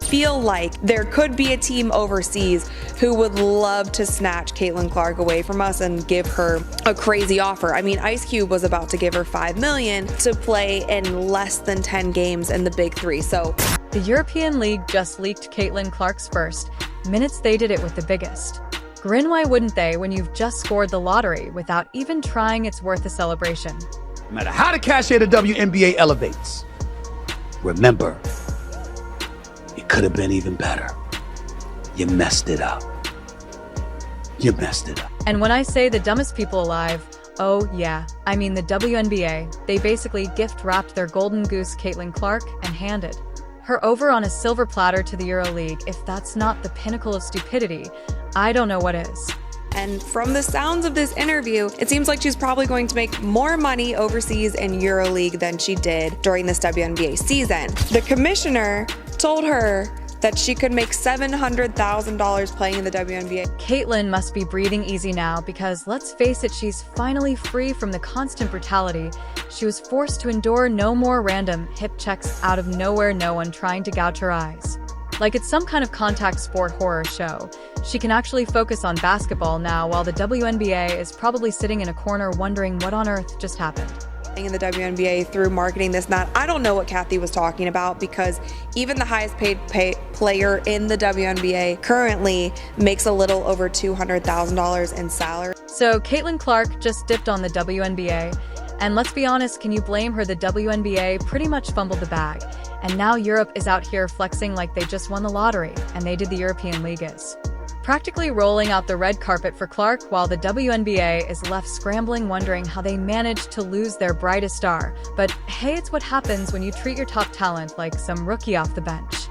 feel like there could be a team overseas who would love to snatch Caitlin Clark away from us and give her a crazy offer. I mean, Ice Cube was about to give her $5 million to play in less than 10 games in the Big Three. So the European League just leaked Caitlin Clark's first. Minutes they did it with the biggest. Grin, why wouldn't they, when you've just scored the lottery without even trying? It's worth a celebration. No matter how the cachet of the WNBA elevates, remember, it could have been even better. You messed it up. You messed it up. And when I say the dumbest people alive, oh yeah, I mean the WNBA. They basically gift-wrapped their golden goose Caitlin Clark and handed her over on a silver platter to the EuroLeague. If that's not the pinnacle of stupidity, I don't know what is. And from the sounds of this interview, it seems like she's probably going to make more money overseas in EuroLeague than she did during this WNBA season. The commissioner told her that she could make $700,000 playing in the WNBA. Caitlin must be breathing easy now because, let's face it, she's finally free from the constant brutality she was forced to endure. No more random hip checks out of nowhere, no one trying to gouge her eyes like it's some kind of contact sport horror show. She can actually focus on basketball now, while the WNBA is probably sitting in a corner wondering what on earth just happened. In the WNBA through marketing this and that. I don't know what Kathy was talking about, because even the highest paid player in the WNBA currently makes a little over $200,000 in salary. So Caitlin Clark just dipped on the WNBA, and let's be honest, can you blame her? The WNBA pretty much fumbled the bag, and now Europe is out here flexing like they just won the lottery, and they did. The European League is practically rolling out the red carpet for Clark, while the WNBA is left scrambling, wondering how they managed to lose their brightest star. But hey, it's what happens when you treat your top talent like some rookie off the bench.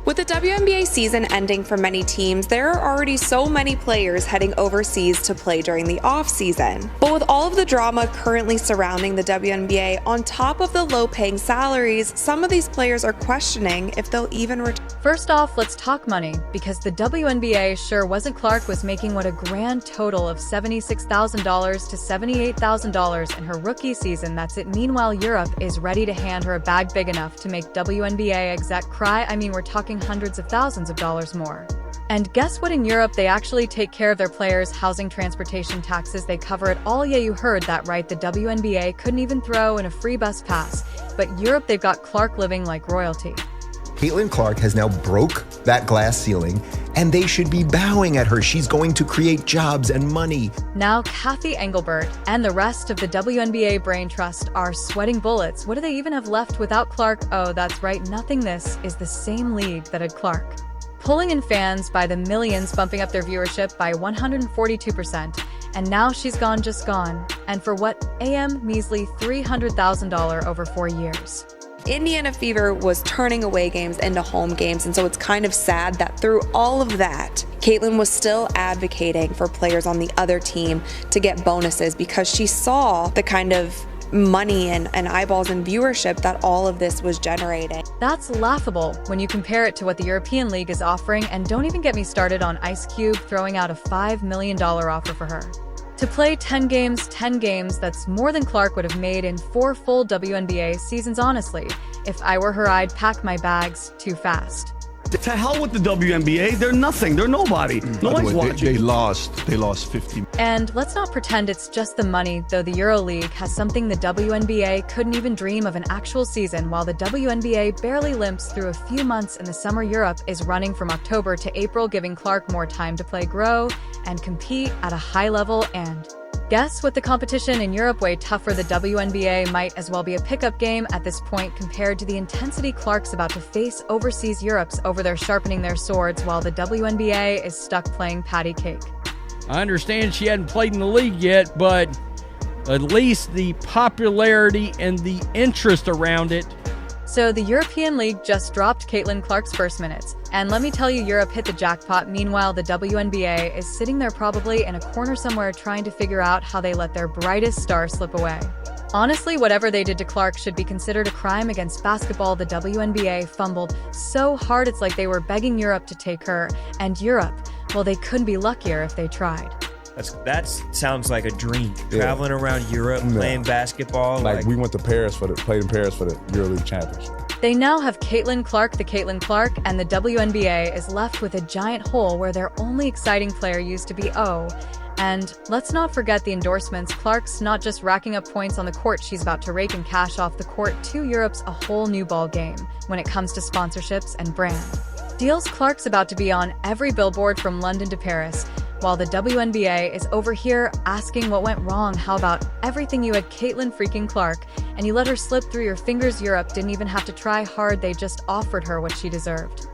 With the WNBA season ending for many teams, there are already so many players heading overseas to play during the off-season. But with all of the drama currently surrounding the WNBA, on top of the low-paying salaries, some of these players are questioning if they'll even return. First off, let's talk money, because the WNBA sure wasn't. Clark was making what, a grand total of $76,000 to $78,000 in her rookie season. That's it. Meanwhile, Europe is ready to hand her a bag big enough to make WNBA exec cry. I mean, we're talking hundreds of thousands of dollars more. And guess what? In Europe, they actually take care of their players' housing, transportation, taxes. They cover it all. Yeah, you heard that right. The WNBA couldn't even throw in a free bus pass. But Europe, they've got Clark living like royalty. Caitlin Clark has now broke that glass ceiling, and they should be bowing at her. She's going to create jobs and money. Now Cathy Engelbert and the rest of the WNBA brain trust are sweating bullets. What do they even have left without Clark? Oh, that's right, nothing. This is the same league that had Clark pulling in fans by the millions, bumping up their viewership by 142%. And now she's gone, just gone. And for what? Measly $300,000 over 4 years. Indiana Fever was turning away games into home games, and so it's kind of sad that through all of that, Caitlin was still advocating for players on the other team to get bonuses, because she saw the kind of money and eyeballs and viewership that all of this was generating. That's laughable when you compare it to what the European League is offering, and don't even get me started on Ice Cube throwing out a $5 million offer for her to play 10 games, that's more than Clark would have made in 4 full WNBA seasons. Honestly, if I were her, I'd pack my bags too fast. To hell with the WNBA, they're nothing, they're nobody. No one's watching. They lost 50. And let's not pretend it's just the money, though. The EuroLeague has something the WNBA couldn't even dream of: an actual season. While the WNBA barely limps through a few months in the summer, Europe is running from October to April, giving Clark more time to play, grow, and compete at a high level. And guess what? The competition in Europe way tougher. The WNBA might as well be a pickup game at this point compared to the intensity Clark's about to face overseas. Europe's over there sharpening their swords, while the WNBA is stuck playing patty cake. I understand she hadn't played in the league yet, but at least the popularity and the interest around it. So the European League just dropped Caitlin Clark's first minutes. And let me tell you, Europe hit the jackpot. Meanwhile, the WNBA is sitting there probably in a corner somewhere trying to figure out how they let their brightest star slip away. Honestly, whatever they did to Clark should be considered a crime against basketball. The WNBA fumbled so hard it's like they were begging Europe to take her. And Europe, well, they couldn't be luckier if they tried. That sounds like a dream. Yeah. Traveling around Europe, playing basketball. Like we went to Paris played in Paris for the EuroLeague Championship. They now have Caitlin Clark, and the WNBA is left with a giant hole where their only exciting player used to be O. And let's not forget the endorsements. Clark's not just racking up points on the court, she's about to rake in cash off the court too. Europe's a whole new ball game when it comes to sponsorships and brand deals. Clark's about to be on every billboard from London to Paris, while the WNBA is over here asking what went wrong. How about everything? You had Caitlin freaking Clark, and you let her slip through your fingers. Europe didn't even have to try hard, they just offered her what she deserved.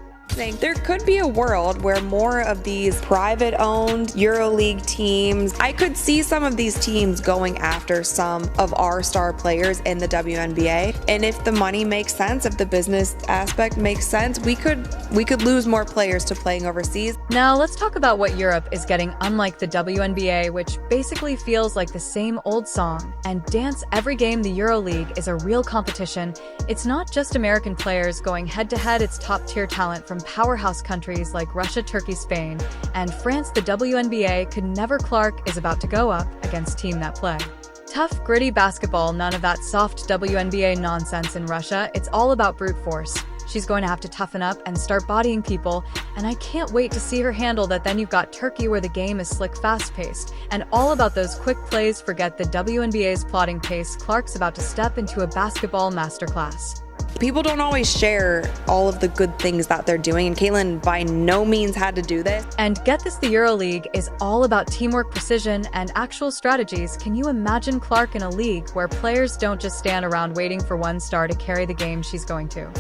There could be a world where more of these private-owned EuroLeague teams, I could see some of these teams going after some of our star players in the WNBA. And if the money makes sense, if the business aspect makes sense, we could lose more players to playing overseas. Now let's talk about what Europe is getting unlike the WNBA, which basically feels like the same old song and dance every game. The EuroLeague is a real competition. It's not just American players going head-to-head, it's top-tier talent from powerhouse countries like Russia, Turkey, Spain, and France. The WNBA could never. Clark is about to go up against team that play tough, gritty basketball. None of that soft WNBA nonsense in Russia. It's all about brute force. She's going to have to toughen up and start bodying people, and I can't wait to see her handle that. Then you've got Turkey, where the game is slick, fast-paced, and all about those quick plays. Forget the WNBA's plodding pace. Clark's about to step into a basketball masterclass. People don't always share all of the good things that they're doing, and Caitlin by no means had to do this. And get this, the EuroLeague is all about teamwork, precision, and actual strategies. Can you imagine Clark in a league where players don't just stand around waiting for one star to carry the game? She's going to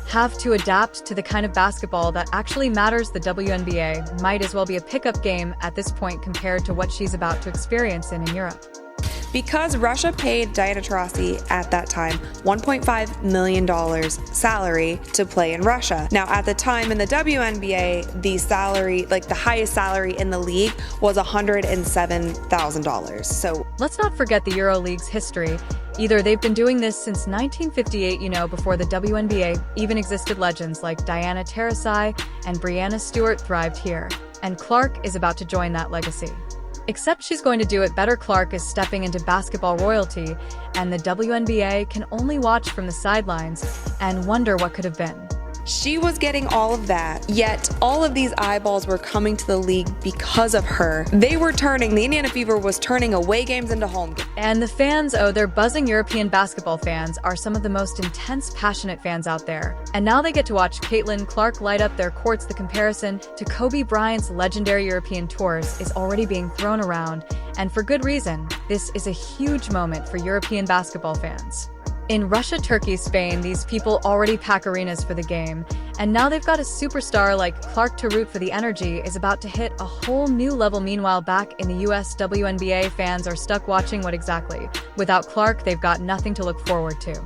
have to adapt to the kind of basketball that actually matters. The WNBA might as well be a pickup game at this point compared to what she's about to experience in Europe. Because Russia paid Diana Taurasi at that time $1.5 million salary to play in Russia. Now, at the time in the WNBA, the salary, like the highest salary in the league, was $107,000. So let's not forget the EuroLeague's history. Either they've been doing this since 1958, before the WNBA even existed. Legends like Diana Taurasi and Breanna Stewart thrived here, and Clark is about to join that legacy. Except she's going to do it better. Clark is stepping into basketball royalty, and the WNBA can only watch from the sidelines and wonder what could have been. She was getting all of that, yet all of these eyeballs were coming to the league because of her. The Indiana Fever was turning away games into home games. And the fans, they're buzzing. European basketball fans are some of the most intense, passionate fans out there. And now they get to watch Caitlin Clark light up their courts. The comparison to Kobe Bryant's legendary European tours is already being thrown around, and for good reason. This is a huge moment for European basketball fans. In Russia, Turkey, Spain, these people already pack arenas for the game, and now they've got a superstar like Clark to root for. The energy is about to hit a whole new level. Meanwhile, back in the US, WNBA fans are stuck watching. What exactly? Without Clark, they've got nothing to look forward to.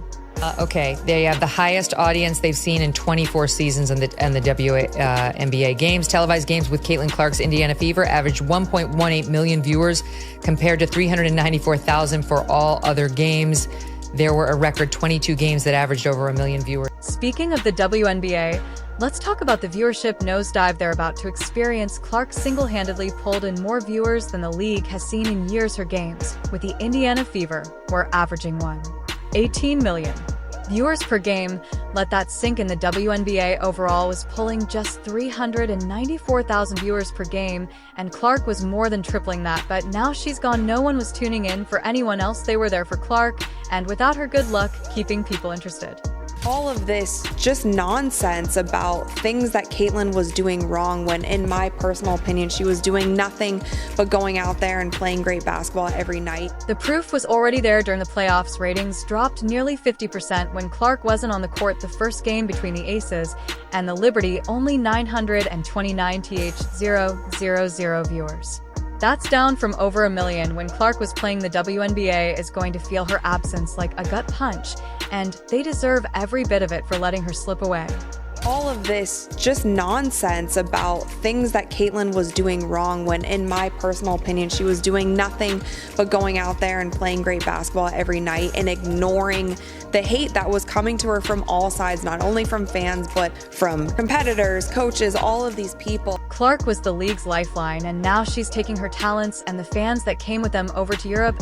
Okay, they have the highest audience they've seen in 24 seasons in the WNBA games. Televised games with Caitlin Clark's Indiana Fever averaged 1.18 million viewers compared to 394,000 for all other games. There were a record 22 games that averaged over 1 million viewers. Speaking of the WNBA, let's talk about the viewership nosedive they're about to experience. Clark single-handedly pulled in more viewers than the league has seen in years. Her games with the Indiana Fever were averaging 18 million viewers per game. Let that sink in. The WNBA overall was pulling just 394,000 viewers per game, and Clark was more than tripling that. But now she's gone. No one was tuning in for anyone else. They were there for Clark, and without her, good luck keeping people interested. All of this just nonsense about things that Caitlin was doing wrong, when in my personal opinion she was doing nothing but going out there and playing great basketball every night. The proof was already there during the playoffs. Ratings dropped nearly 50% when Clark wasn't on the court. The first game between the Aces and the Liberty, only 929,000 viewers. That's down from over 1 million when Clark was playing. The WNBA is going to feel her absence like a gut punch, and they deserve every bit of it for letting her slip away. All of this just nonsense about things that Caitlin was doing wrong, when in my personal opinion she was doing nothing but going out there and playing great basketball every night and ignoring the hate that was coming to her from all sides, not only from fans but from competitors, coaches, all of these people. Clark was the league's lifeline, and now she's taking her talents and the fans that came with them over to Europe,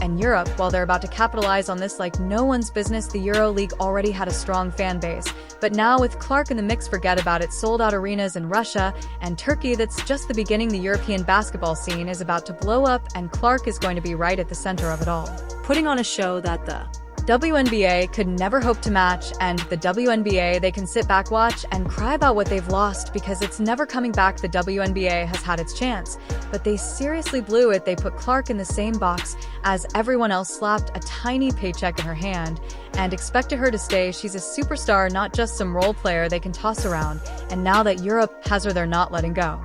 while they're about to capitalize on this like no one's business. The EuroLeague already had a strong fan base, but now with Clark in the mix, forget about it. Sold-out arenas in Russia and Turkey. That's just the beginning. The European basketball scene is about to blow up, and Clark is going to be right at the center of it all, putting on a show that the WNBA could never hope to match, and the WNBA, they can sit back, watch, and cry about what they've lost because it's never coming back. The WNBA has had its chance, but they seriously blew it. They put Clark in the same box as everyone else, slapped a tiny paycheck in her hand, and expected her to stay. She's a superstar, not just some role player they can toss around, and now that Europe has her, they're not letting go.